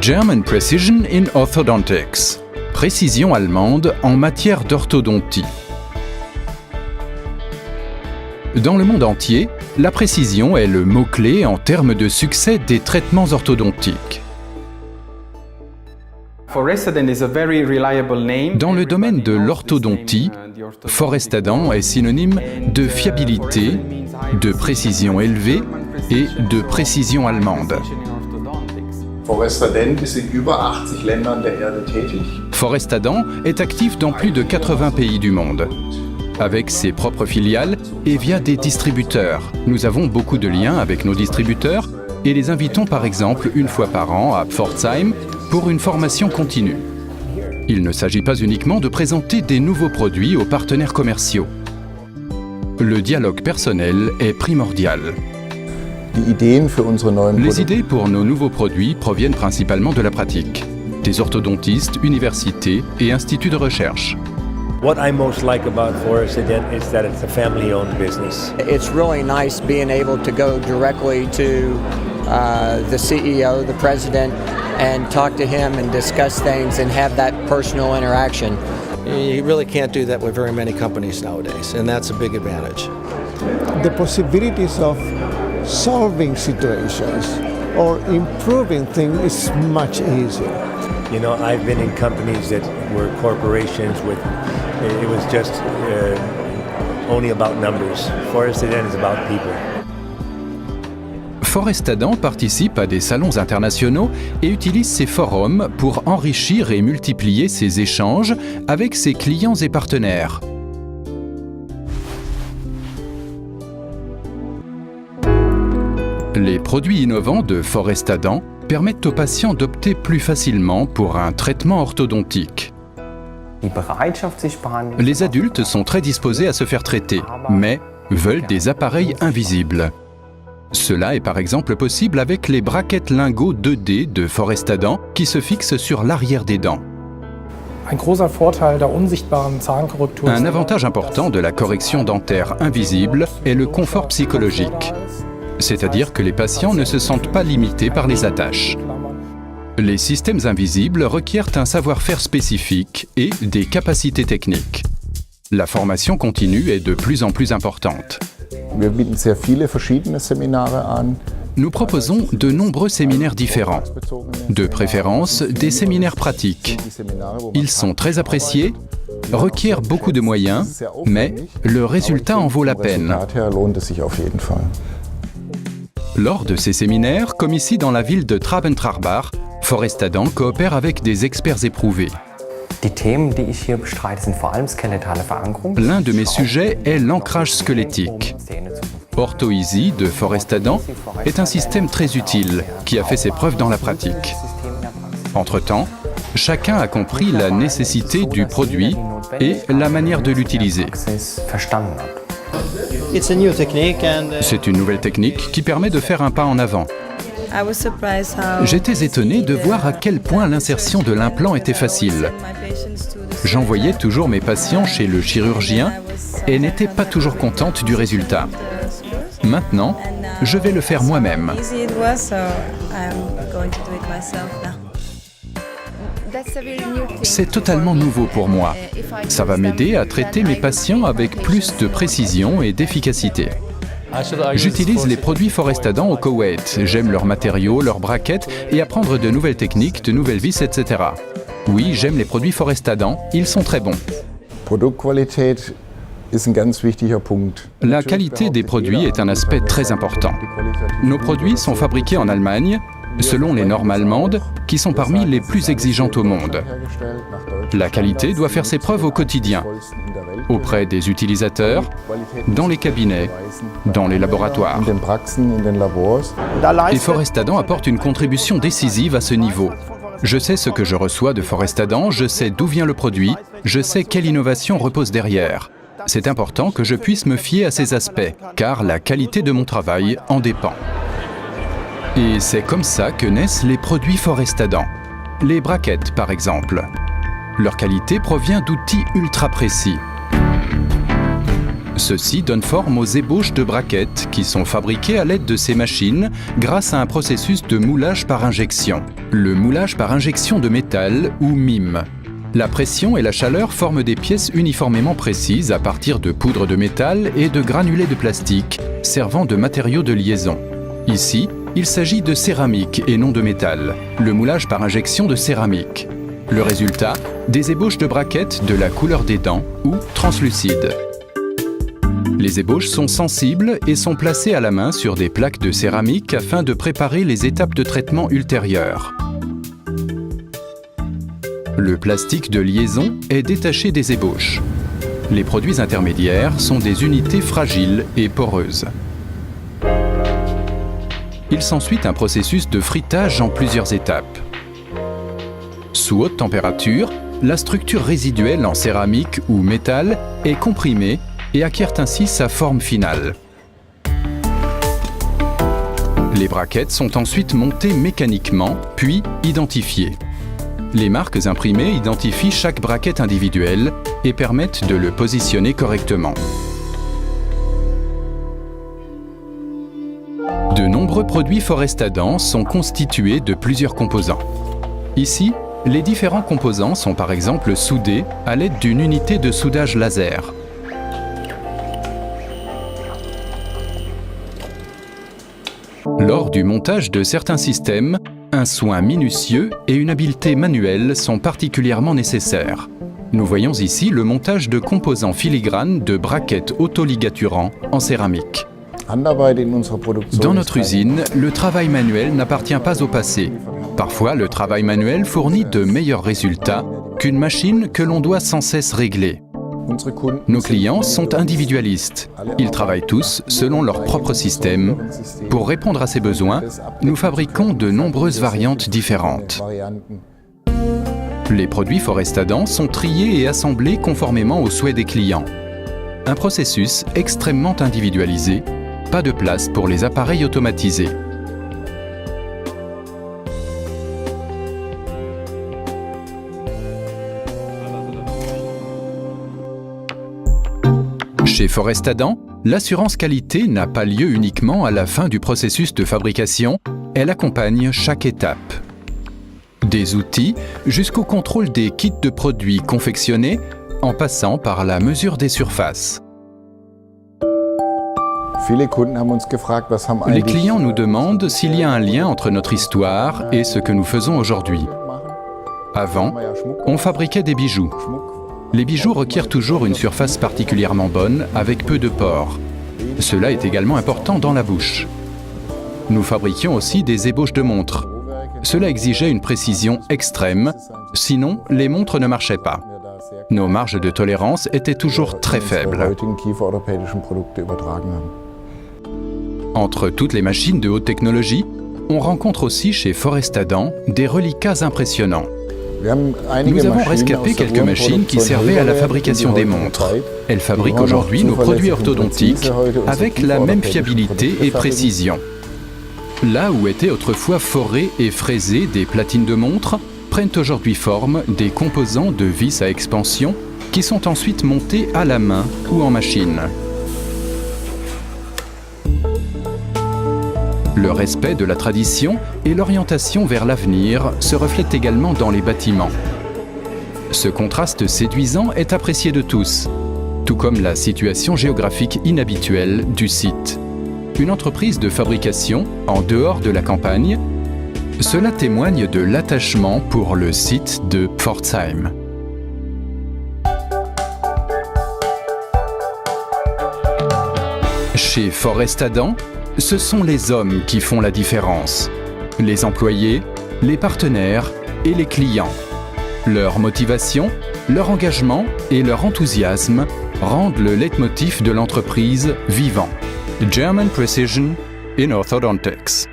German Precision in Orthodontics. Précision allemande en matière d'orthodontie. Dans le monde entier, la précision est le mot-clé en termes de succès des traitements orthodontiques. Dans le domaine de l'orthodontie, Forestadent est synonyme de fiabilité, de précision élevée et de précision allemande. Forestadent est actif dans plus de 80 pays du monde. Avec ses propres filiales et via des distributeurs. Nous avons beaucoup de liens avec nos distributeurs et les invitons par exemple une fois par an à Pforzheim pour une formation continue. Il ne s'agit pas uniquement de présenter des nouveaux produits aux partenaires commerciaux. Le dialogue personnel est primordial. Les idées pour nos nouveaux produits proviennent principalement de la pratique, des orthodontistes, universités et instituts de recherche. What I most like about Forestadent is that it's a family-owned business. It's really nice being able to go directly to the CEO, the president, and talk to him and discuss things and have that personal interaction. You really can't do that with very many companies nowadays, and that's a big advantage. The possibilities of solving situations or improving things is much easier. You know, I've been in companies that were corporations with, it was just only about numbers. Forestadent is about people. Forestadent participe à des salons internationaux et utilise ces forums pour enrichir et multiplier ses échanges avec ses clients et partenaires. Les produits innovants de Forestadent permettent aux patients d'opter plus facilement pour un traitement orthodontique. Les adultes sont très disposés à se faire traiter, mais veulent des appareils invisibles. Cela est par exemple possible avec les braquettes lingots 2D de Forestadent qui se fixent sur l'arrière des dents. Un avantage important de la correction dentaire invisible est le confort psychologique. C'est-à-dire que les patients ne se sentent pas limités par les attaches. Les systèmes invisibles requièrent un savoir-faire spécifique et des capacités techniques. La formation continue est de plus en plus importante. Nous proposons de nombreux séminaires différents, de préférence des séminaires pratiques. Ils sont très appréciés, requièrent beaucoup de moyens, mais le résultat en vaut la peine. Lors de ces séminaires, comme ici dans la ville de Traben-Trarbach, Forestadent coopère avec des experts éprouvés. L'un de mes sujets est l'ancrage squelettique. OrthoEasy de Forestadent est un système très utile qui a fait ses preuves dans la pratique. Entre-temps, chacun a compris la nécessité du produit et la manière de l'utiliser. C'est une nouvelle technique qui permet de faire un pas en avant. J'étais étonné de voir à quel point l'insertion de l'implant était facile. J'envoyais toujours mes patients chez le chirurgien et n'étais pas toujours contente du résultat. Maintenant, je vais le faire moi-même. C'est totalement nouveau pour moi. Ça va m'aider à traiter mes patients avec plus de précision et d'efficacité. J'utilise les produits Forestadent au Koweït. J'aime leurs matériaux, leurs braquettes et apprendre de nouvelles techniques, de nouvelles vis, etc. Oui, j'aime les produits Forestadent, ils sont très bons. La qualité des produits est un aspect très important. Nos produits sont fabriqués en Allemagne, selon les normes allemandes, qui sont parmi les plus exigeantes au monde. La qualité doit faire ses preuves au quotidien, auprès des utilisateurs, dans les cabinets, dans les laboratoires. Et Forestadent apporte une contribution décisive à ce niveau. Je sais ce que je reçois de Forestadent, je sais d'où vient le produit, je sais quelle innovation repose derrière. C'est important que je puisse me fier à ces aspects, car la qualité de mon travail en dépend. Et c'est comme ça que naissent les produits Forestadent. Les braquettes, par exemple. Leur qualité provient d'outils ultra précis. Ceci donne forme aux ébauches de braquettes qui sont fabriquées à l'aide de ces machines grâce à un processus de moulage par injection. Le moulage par injection de métal ou MIM. La pression et la chaleur forment des pièces uniformément précises à partir de poudre de métal et de granulés de plastique servant de matériaux de liaison. Ici, il s'agit de céramique et non de métal. Le moulage par injection de céramique. Le résultat, des ébauches de braquettes de la couleur des dents ou translucides. Les ébauches sont sensibles et sont placées à la main sur des plaques de céramique afin de préparer les étapes de traitement ultérieures. Le plastique de liaison est détaché des ébauches. Les produits intermédiaires sont des unités fragiles et poreuses. Il s'ensuit un processus de fritage en plusieurs étapes. Sous haute température, la structure résiduelle en céramique ou métal est comprimée et acquiert ainsi sa forme finale. Les braquettes sont ensuite montées mécaniquement, puis identifiées. Les marques imprimées identifient chaque braquette individuelle et permettent de le positionner correctement. De nombreux produits Forestadent sont constitués de plusieurs composants. Ici, les différents composants sont par exemple soudés à l'aide d'une unité de soudage laser. Lors du montage de certains systèmes, un soin minutieux et une habileté manuelle sont particulièrement nécessaires. Nous voyons ici le montage de composants filigranes de braquettes autoligaturants en céramique. Dans notre usine, le travail manuel n'appartient pas au passé. Parfois, le travail manuel fournit de meilleurs résultats qu'une machine que l'on doit sans cesse régler. Nos clients sont individualistes. Ils travaillent tous selon leur propre système. Pour répondre à ces besoins, nous fabriquons de nombreuses variantes différentes. Les produits Forestadent sont triés et assemblés conformément aux souhaits des clients. Un processus extrêmement individualisé, pas de place pour les appareils automatisés. Chez Forestadent, l'assurance qualité n'a pas lieu uniquement à la fin du processus de fabrication, elle accompagne chaque étape. Des outils jusqu'au contrôle des kits de produits confectionnés, en passant par la mesure des surfaces. Les clients nous demandent s'il y a un lien entre notre histoire et ce que nous faisons aujourd'hui. Avant, on fabriquait des bijoux. Les bijoux requièrent toujours une surface particulièrement bonne, avec peu de pores. Cela est également important dans la bouche. Nous fabriquions aussi des ébauches de montres. Cela exigeait une précision extrême, sinon les montres ne marchaient pas. Nos marges de tolérance étaient toujours très faibles. Entre toutes les machines de haute technologie, on rencontre aussi chez Forestadent des reliquats impressionnants. Nous avons rescapé quelques machines qui servaient à la fabrication des montres. Elles fabriquent aujourd'hui nos produits orthodontiques avec la même fiabilité et précision. Là où étaient autrefois forées et fraisées des platines de montres, prennent aujourd'hui forme des composants de vis à expansion qui sont ensuite montés à la main ou en machine. Le respect de la tradition et l'orientation vers l'avenir se reflètent également dans les bâtiments. Ce contraste séduisant est apprécié de tous, tout comme la situation géographique inhabituelle du site. Une entreprise de fabrication en dehors de la campagne, cela témoigne de l'attachement pour le site de Pforzheim. Chez Forestadent, ce sont les hommes qui font la différence. Les employés, les partenaires et les clients. Leur motivation, leur engagement et leur enthousiasme rendent le leitmotiv de l'entreprise vivant. German Precision in Orthodontics.